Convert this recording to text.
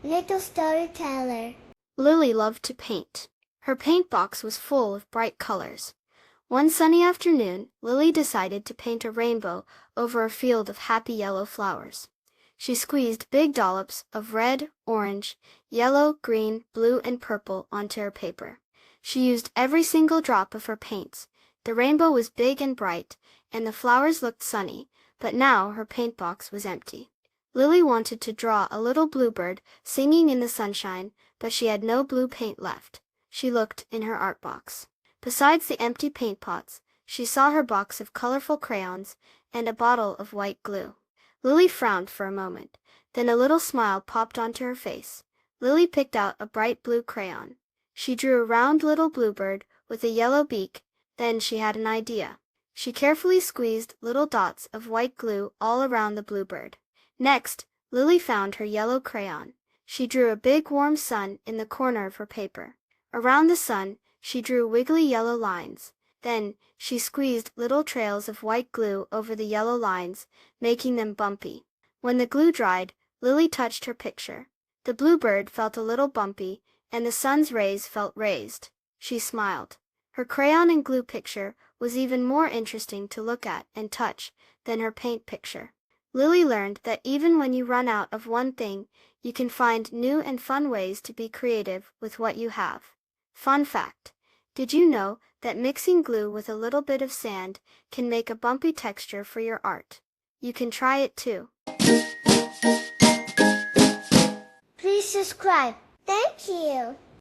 Little storyteller. Lily loved to paint. Her paint box was full of bright colors. One sunny afternoon, Lily decided to paint a rainbow over a field of happy yellow flowers. She squeezed big dollops of red, orange, yellow, green, blue, and purple onto her paper. She used every single drop of her paints. The rainbow was big and bright, and the flowers looked sunny, but now her paint box was empty. Lily wanted to draw a little bluebird singing in the sunshine, but she had no blue paint left. She looked in her art box. Besides the empty paint pots, she saw her box of colorful crayons and a bottle of white glue. Lily frowned for a moment. Then a little smile popped onto her face. Lily picked out a bright blue crayon. She drew a round little bluebird with a yellow beak. Then she had an idea. She carefully squeezed little dots of white glue all around the bluebird. Next, Lily found her yellow crayon. She drew a big warm sun in the corner of her paper. Around the sun, she drew wiggly yellow lines. Then, she squeezed little trails of white glue over the yellow lines, making them bumpy. When the glue dried, Lily touched her picture. The bluebird felt a little bumpy, and the sun's rays felt raised. She smiled. Her crayon and glue picture was even more interesting to look at and touch than her paint picture. Lily learned that even when you run out of one thing, you can find new and fun ways to be creative with what you have. Fun fact: did you know that mixing glue with a little bit of sand can make a bumpy texture for your art? You can try it too. Please subscribe. Thank you.